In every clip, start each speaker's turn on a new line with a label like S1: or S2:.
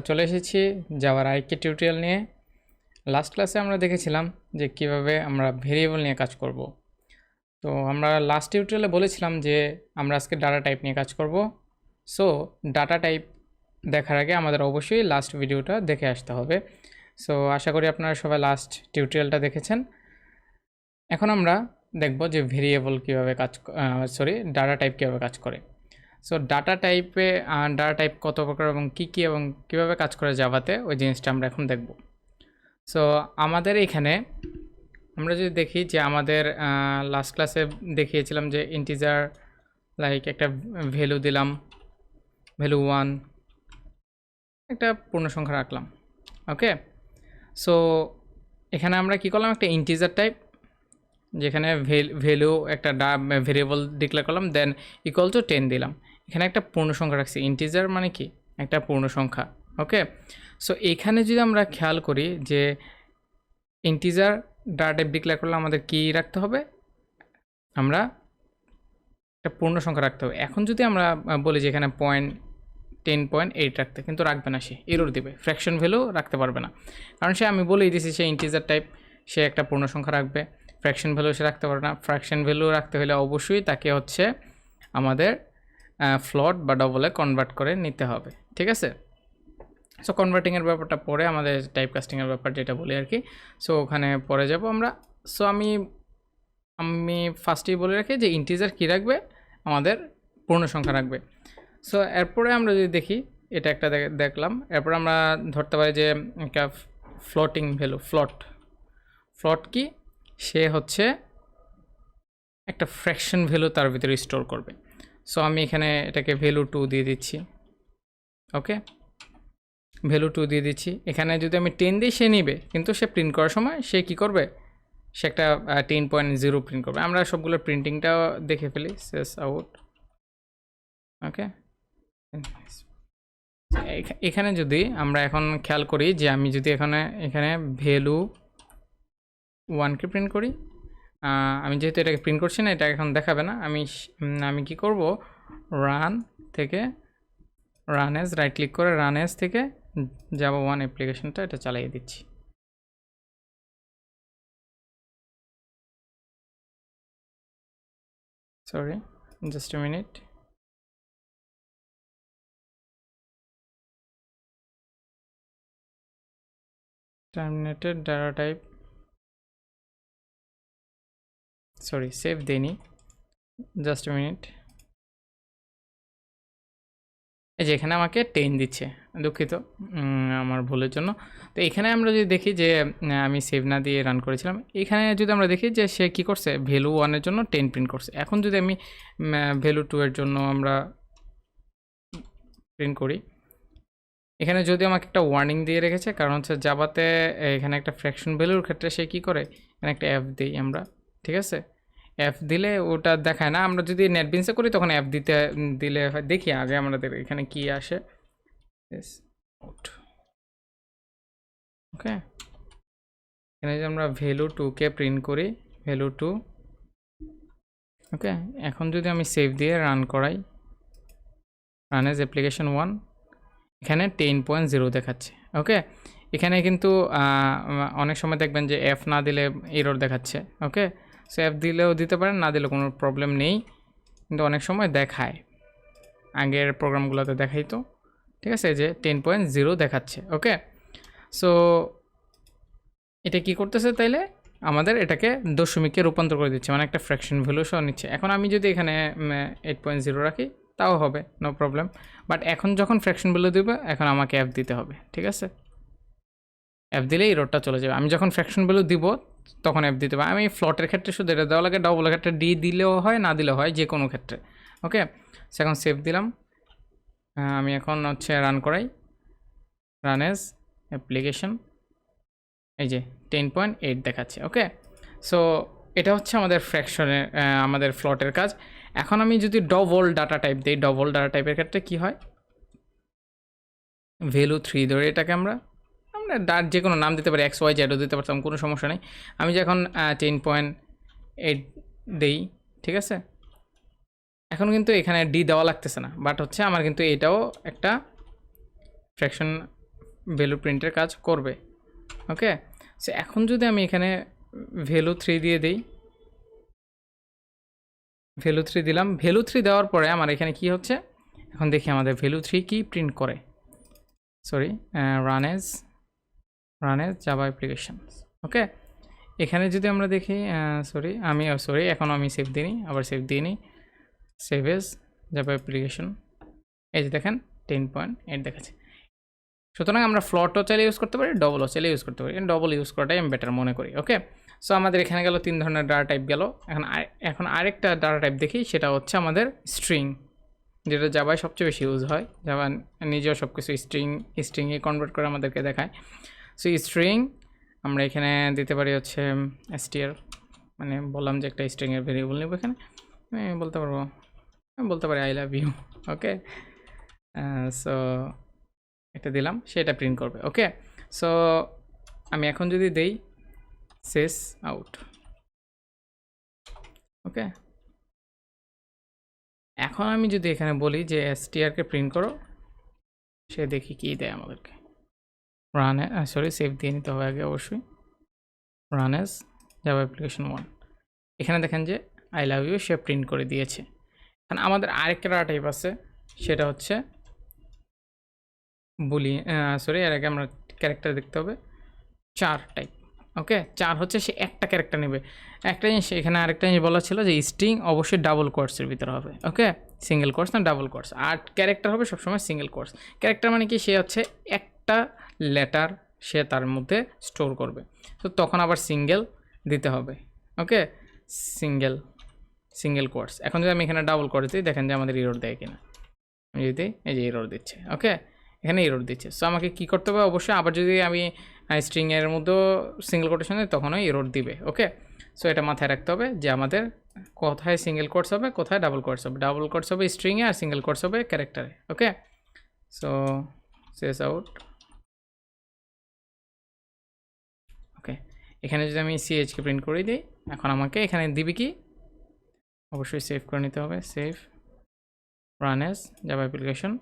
S1: চলে এসেছি জাভার আরেকটি টিউটোরিয়াল নিয়ে। লাস্ট ক্লাসে আমরা দেখেছিলাম যে কিভাবে আমরা ভেরিয়েবল নিয়ে কাজ করব। তো আমরা লাস্ট টিউটোরিয়ালে বলেছিলাম যে আমরা আজকে ডাটা টাইপ নিয়ে কাজ করব। সো ডাটা টাইপ দেখার আগে আমাদের অবশ্যই লাস্ট ভিডিওটা দেখে আসতে হবে। সো আশা করি আপনারা সবাই লাস্ট টিউটোরিয়ালটা দেখেছেন। এখন আমরা দেখব যে ভেরিয়েবল কীভাবে ডাটা টাইপ কীভাবে কাজ করে। সো ডাটা টাইপ কত প্রকার এবং কী এবং কীভাবে কাজ করে জাভাতে, ওই জিনিসটা আমরা এখন দেখব। সো আমাদের এখানে আমরা যদি দেখি যে আমাদের লাস্ট ক্লাসে দেখিয়েছিলাম যে ইন্টিজার লাইক একটা ভ্যালু দিলাম, ভ্যালু 1, একটা পূর্ণ সংখ্যা রাখলাম। ওকে, সো এখানে আমরা কি করলাম, একটা ইন্টিজার টাইপ যেখানে ভ্যালু একটা ভেরিয়েবল ডিক্লেয়ার করলাম, দেন ইকুয়াল টু 10 দিলাম। এখানে একটা পূর্ণ সংখ্যা রাখছি। ইন্টিজার মানে কি, একটা পূর্ণ সংখ্যা। ওকে, সো এখানে যদি আমরা খেয়াল করি যে ইন্টিজার ডাটা টাইপ ডিক্লেয়ার করলে আমাদের কি রাখতে হবে, আমরা একটা পূর্ণ সংখ্যা রাখতে হবে। এখন যদি আমরা বলি যে এখানে 10.8 রাখতে, কিন্তু রাখবে না, সে এরর দিবে, ফ্র্যাকশন ভ্যালু রাখতে পারবে না। কারণ সে, আমি বলেই দিয়েছি সে ইন্টিজার টাইপ, সে একটা পূর্ণ সংখ্যা রাখবে, ফ্র্যাকশন ভ্যালু সে রাখতে পারবে না। ফ্র্যাকশন ভ্যালু রাখতে হলে অবশ্যই তাকে হচ্ছে আমাদের ফ্লট বা ডবলে কনভার্ট করে নিতে হবে, ঠিক আছে। সো কনভার্টিংয়ের ব্যাপারটা পরে, আমাদের টাইপ কাস্টিংয়ের ব্যাপার যেটা বলি আর কি, সো ওখানে পরে যাব আমরা। সো আমি ফার্স্টেই বলে রাখি যে ইন্টিজার কী রাখবে, আমাদের পূর্ণ সংখ্যা রাখবে। সো এরপরে আমরা যদি দেখি, এটা একটা দেখলাম, এরপর আমরা ধরতে পারি যে একটা ফ্লোটিং ভ্যালু, ফ্লট কি, সে হচ্ছে একটা ফ্র্যাকশন ভ্যালু তার ভিতরে স্টোর করবে। সো আমি এখানে এটাকে ভ্যালু 2 দিয়ে দিচ্ছি। ওকে, ভ্যালু 2 দিয়ে দিচ্ছি। এখানে যদি আমি 10 দিই, সে নিবে, কিন্তু সে প্রিন্ট করার সময় সে কি করবে, সে একটা 10.0 প্রিন্ট করবে। আমরা সবগুলো প্রিন্টিংটাও দেখে ফেলি, সেস আউট। ওকে, এখানে যদি আমরা এখন খেয়াল করি যে আমি যদি এখানে ভ্যালু 1কে প্রিন্ট করি, আমি যেহেতু এটাকে প্রিন্ট করছি না, এটা এখন দেখাবে না। আমি কি করব, রান এজ রাইট ক্লিক করে রান এজ থেকে জাভা 1 অ্যাপ্লিকেশনটা এটা চালিয়ে দিচ্ছি। Sorry, just a minute. Terminated data type, sorry save দেনি, জাস্ট এ মিনিট। এই যে এখানে আমাকে 10 দিচ্ছে, দুঃখিত আমার ভুলের জন্য। তো এখানে আমরা যদি দেখি যে আমি সেভ না দিয়ে রান করেছিলাম, এখানে যদি আমরা দেখি যে সে কি করছে, ভ্যালু 1-এর জন্য 10 প্রিন্ট করছে। এখন যদি আমি ভ্যালু 2-এর জন্য আমরা প্রিন্ট করি, এখানে যদি আমাকে একটা ওয়ার্নিং দিয়ে রেখেছে, কারণ হচ্ছে জাভাতে এখানে একটা ফ্র্যাকশন ভ্যালুর ক্ষেত্রে সে কি করে, এখানে একটা অ্যাপ দিই আমরা, ঠিক আছে। অ্যাপ দিলে ওটা দেখায় না। আমরা যদি নেটবিনসে করি তখন অ্যাপ দিলে দেখি আগে আমাদের এখানে কি আসে। ওকে, এখানে যদি আমরা ভ্যালু 2কে প্রিন্ট করি, ভ্যালু 2, ওকে। এখন যদি আমি সেভ দিয়ে রান করাই, রান এজ অ্যাপ্লিকেশন 1, এখানে 10.0 দেখাচ্ছে। ওকে, এখানে কিন্তু অনেক সময় দেখবেন যে এফ না দিলে এরর দেখাচ্ছে। ওকে, সো এফ দিলেও দিতে পারেন, না দিলে কোনো প্রবলেম নেই, কিন্তু অনেক সময় দেখায়, আগের প্রোগ্রামগুলোতে দেখাইতো, ঠিক আছে, যে 10.0 দেখাচ্ছে। ওকে, সো এটা কি করতেছে, তাইলে আমাদের এটাকে দশমিকে রূপান্তর করে দিচ্ছে, মানে একটা ফ্র্যাকশন ভ্যালু সহ নিচ্ছে। এখন আমি যদি এখানে 8.0 রাখি তাও হবে, নো প্রবলেম। বাট এখন যখন ফ্র্যাকশন ভ্যালু দেবে, এখন আমাকে অ্যাপ দিতে হবে, ঠিক আছে। অ্যাপ দিলে এই রোডটা চলে যাবে। আমি যখন ফ্র্যাকশন ভ্যালু দিব তখন অ্যাপ দিতে হবে। আমি ফ্লটের ক্ষেত্রে শুধু এটা দেওয়া লাগে, ডবলের ক্ষেত্রে ডি দিলেও হয়, না দিলেও হয়, যে কোনো ক্ষেত্রে। ওকে, এখন সেভ দিলাম। আমি এখন হচ্ছে রান করাই, রান এজ অ্যাপ্লিকেশন, এই যে 10.8 দেখাচ্ছে। ওকে, সো এটা হচ্ছে আমাদের ফ্র্যাকশনের, আমাদের ফ্লটের কাজ। এখন আমি যদি ডবল ডাটা টাইপ দিই, ডবল ডাটা টাইপের ক্ষেত্রে কি হয়, ভ্যালু 3 ধরে এটাকে আমরা যে কোনো নাম দিতে পারি, XYZও দিতে পারতাম, কোনো সমস্যা নেই। আমি যখন 10.8 দিই, ঠিক আছে, এখন কিন্তু এখানে ডি দেওয়া লাগতেছে না, বাট হচ্ছে আমার কিন্তু এটাও একটা ফ্র্যাকশন ভ্যালু প্রিন্টের কাজ করবে। ওকে, সো এখন যদি আমি এখানে ভ্যালু 3 দিয়ে দিই, ভ্যালু 3 দিলাম, ভ্যালু 3 দেওয়ার পরে আমার এখানে কি হচ্ছে, এখন দেখি আমাদের ভ্যালু 3 কি প্রিন্ট করে। Sorry, run as Java applications. Okay, এখানে যদি আমরা দেখি, সরি এখন আমি সেভ দিইনি, আবার সেভ দিয়ে নিই, সেভ এজ জাভা অ্যাপ্লিকেশন, এই যে দেখেন 10.8 দেখাচ্ছে। সুতরাং আমরা ফ্লটও চাইলে ইউজ করতে পারি, ডবলও চাইলে ইউজ করতে পারি, ডবল ইউজ করাটাই আমি বেটার মনে করি। ওকে, সো আমাদের এখানে গেল 3 ধরনের ডাটা টাইপ গেল। এখন আরেকটা ডাটা টাইপ দেখি, সেটা হচ্ছে আমাদের স্ট্রিং, যেটা জাভায় সবচেয়ে বেশি ইউজ হয়। জাভা নিজেও সব কিছু স্ট্রিংয়ে কনভার্ট করে আমাদেরকে দেখায়। সো স্ট্রিং আমরা এখানে দিতে পারি হচ্ছে str, মানে বললাম যে একটা স্ট্রিংয়ের ভেরিয়েবল নেব, এখানে আমি বলতে পারি I love you. Okay, so এটা দিলাম, সেটা প্রিন্ট করবে। ওকে, সো আমি এখন যদি দেই শেষ আউট, ওকে, এখন আমি যদি এখানে বলি যে str-কে প্রিন্ট করো, সে দেখি কি দেয় আমাদেরকে। সেভ দিয়ে নিতে হবে আগে অবশ্যই। রান এজ জাভা অ্যাপ্লিকেশন 1, এখানে দেখেন যে আই লাভ ইউ সে প্রিন্ট করে দিয়েছে। এখন আমাদের আরেকটা ডাটা টাইপ আছে, সেটা হচ্ছে এর আগে আমরা ক্যারেক্টার দেখতে হবে, 4 টাইপ। ওকে, 4 হচ্ছে সে একটা ক্যারেক্টার নেবে। একটা জিনিস এখানে আরেকটা জিনিস বলা ছিল যে স্ট্রিং অবশ্যই ডাবল কোটসের ভিতরে হবে। ওকে, সিঙ্গেল কোটস না ডাবল কোটস। আর ক্যারেক্টার হবে সবসময় সিঙ্গেল কোটস। ক্যারেক্টার মানে কি, সে হচ্ছে একটা লেটার সে তার মধ্যে স্টোর করবে, তো তখন আবার সিঙ্গেল দিতে হবে। ওকে, সিঙ্গেল কোটস। এখন যদি আমি এখানে ডাবল কোটস দিই, দেখেন যে আমাদের এরর দেয় কিনা। আমি যদি এই যে এরর দিচ্ছে, ওকে, এখানে এরর দিচ্ছে। সো আমাকে কী করতে হবে, অবশ্যই আবার যদি আমি স্ট্রিংয়ের মধ্যেও সিঙ্গেল কোটেশন দিই, তখনও এরর দিবে। ওকে, সো এটা মাথায় রাখতে হবে যে আমাদের কোথায় সিঙ্গেল কোটস হবে, কোথায় ডাবল কোটস হবে। ডাবল কোটস হবে স্ট্রিংয়ে, আর সিঙ্গেল কোটস হবে ক্যারেক্টারে। ওকে, সো শেষ আউট। ওকে, এখানে যদি আমি ch-কে প্রিন্ট করে দিই, এখন আমাকে এখানে দিবি কি, অবশ্যই সেভ করে নিতে হবে। Save run as Java application,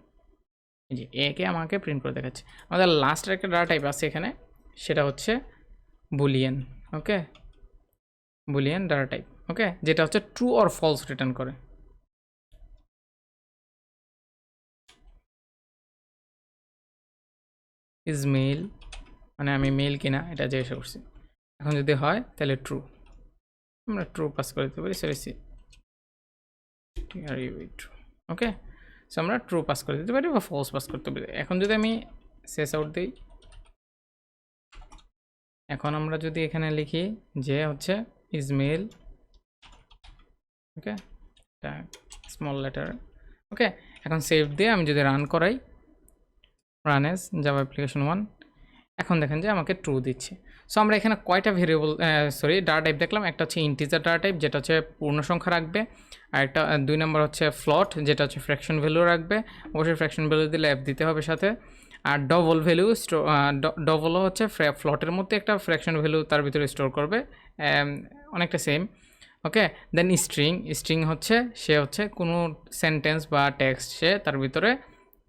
S1: এই যে একে আমাকে প্রিন্ট করে দেখাচ্ছে। আমাদের লাস্টের একটা ডাটা টাইপ আছে এখানে, সেটা হচ্ছে বুলিয়ান। ওকে, বুলিয়ান ডাটা টাইপ। ওকে, যেটা হচ্ছে ট্রু অর ফলস রিটার্ন করে। ইজ মেল, মানে আমি মেল কিনা এটা জিজ্ঞাসা করছি। এখন যদি হয় তাহলে ট্রু, আমরা ট্রু পাস করে দিতে পারি। ট্রু। ওকে, সো আমরা ট্রু পাস করে দিতে পারি বা ফলস পাস করতে পারি। এখন যদি আমি শেষ আউট দিই, এখন আমরা যদি এখানে লিখি যে হচ্ছে ইজ মেল, ওকে, এটা স্মল লেটার। ওকে, এখন সেভ দিয়ে আমি যদি রান করাই, রান এজ জাভা অ্যাপ্লিকেশন 1, এখন দেখেন যে আমাকে ট্রু দিচ্ছে। সো আমরা এখানে কয়টা ভেরিয়েবল ডাটা টাইপ দেখলাম। একটা হচ্ছে ইন্টিজার ডাটা টাইপ, যেটা হচ্ছে পূর্ণ সংখ্যা রাখবে, আর একটা 2 নম্বর হচ্ছে ফ্লট, যেটা হচ্ছে ফ্র্যাকশন ভ্যালু রাখবে। অবশ্যই ফ্র্যাকশন ভ্যালু দিলে অ্যাপ দিতে হবে সাথে। আর ডবল ভ্যালু, ডবলও হচ্ছে ফ্লটের মধ্যে একটা ফ্র্যাকশন ভ্যালু তার ভিতরে স্টোর করবে, অনেকটা সেম। ওকে, দেন স্ট্রিং হচ্ছে সে হচ্ছে কোনো সেন্টেন্স বা টেক্সট সে তার ভিতরে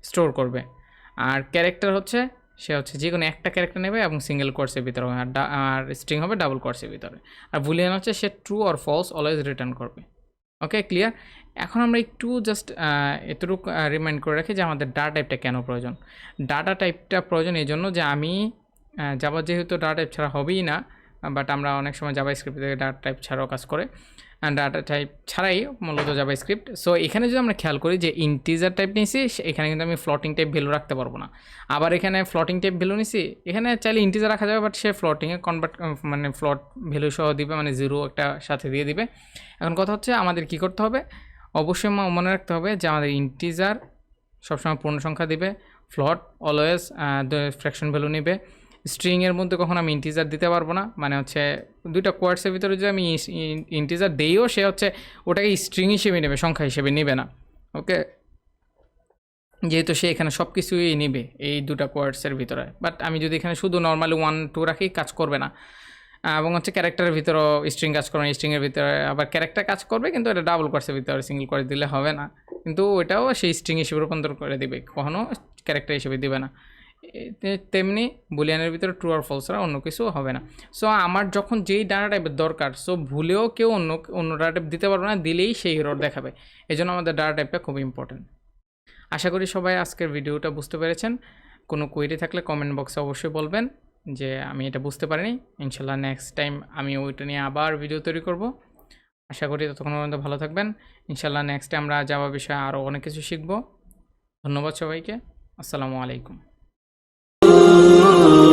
S1: স্টোর করবে। আর ক্যারেক্টার হচ্ছে সে হচ্ছে যে কোনো একটা ক্যারেক্টার নেবে এবং সিঙ্গেল কোটসের ভিতরে হবে, আর স্ট্রিং হবে ডাবল কোটসের ভিতরে। আর বুলিয়ান হচ্ছে সে true or false always return করবে। Okay, clear. এখন আমরা একটু জাস্ট এতটুকু রিমাইন্ড করে রাখি যে আমাদের ডাটা টাইপটা কেন প্রয়োজন। ডাটা টাইপটা প্রয়োজন এই জন্য যে আমি জাভা যেহেতু ডাটা টাইপ ছাড়া হবেই না, বাট আমরা অনেক সময় জাভা স্ক্রিপ্ট থেকে ডাটা টাইপ ছাড়াও কাজ করে, ডাটা টাইপ ছাড়াই মূলত জাভা স্ক্রিপ্ট। সো এখানে যদি আমরা খেয়াল করি যে ইন্টিজার টাইপ নিয়েছি, এখানে কিন্তু আমি ফ্লোটিং টাইপ ভ্যালু রাখতে পারবো না। আবার এখানে ফ্লোটিং টাইপ ভ্যালু নিছি, এখানে চাইলে ইন্টিজার রাখা যাবে, বাট সে ফ্লোটিংয়ে কনভার্ট মানে ফ্লোট ভ্যালু সহ দিবে, মানে 0 একটা সাথে দিয়ে দিবে। এখন কথা হচ্ছে আমাদের কি করতে হবে, অবশ্যই মনে রাখতে হবে যে আমাদের ইন্টিজার সবসময় পূর্ণ সংখ্যা দিবে, ফ্লট অলওয়েজ ফ্র্যাকশন ভ্যালু নেবে। স্ট্রিংয়ের মধ্যে কখন আমি ইন্টিজার দিতে পারবো না, মানে হচ্ছে 2টা কোয়ার্ডসের ভিতরে যদি আমি ইন্টিজার দেইও, সে হচ্ছে ওটাকে স্ট্রিং হিসেবে নেবে, সংখ্যা হিসেবে নেবে না। ওকে, যেহেতু সে এখানে সব কিছুই নেবে এই 2টা কোয়ার্ডসের ভিতরে। বাট আমি যদি এখানে শুধু নর্মালি 1 2 রাখি, কাজ করবে না। এবং হচ্ছে ক্যারেক্টারের ভিতরেও স্ট্রিং কাজ করবে না, স্ট্রিংয়ের ভিতরে আবার ক্যারেক্টার কাজ করবে, কিন্তু এটা ডাবল কোয়ার্ডসের ভিতরে সিঙ্গেল কোয়ার্ডস দিলে হবে না, কিন্তু ওটাও সেই স্ট্রিং হিসেবে রূপান্তর করে দেবে, কখনও ক্যারেক্টার হিসেবে দেবে না। তেমনি বুলিয়ানের ভিতরে ট্রু আর ফলস ছাড়া অন্য কিছু হবে না। সো আমার যখন যেই ডাটা টাইপের দরকার, সো ভুলেও কেউ অন্য ডাটা টাইপ দিতে পারবে না, দিলেই সেই এরর দেখাবে। এই জন্য আমাদের ডাটা টাইপটা খুব ইম্পর্টেন্ট। আশা করি সবাই আজকের ভিডিওটা বুঝতে পেরেছেন। কোনো কোয়েরি থাকলে কমেন্ট বক্সে অবশ্যই বলবেন যে আমি এটা বুঝতে পারিনি। ইনশাল্লাহ নেক্সট টাইম আমি ওইটা নিয়ে আবার ভিডিও তৈরি করব। আশা করি ততক্ষণ পর্যন্ত ভালো থাকবেন। ইনশাল্লাহ নেক্সটে আমরা জাভা বিষয়ে আরও অনেক কিছু শিখব। ধন্যবাদ সবাইকে। আসসালামু আলাইকুম।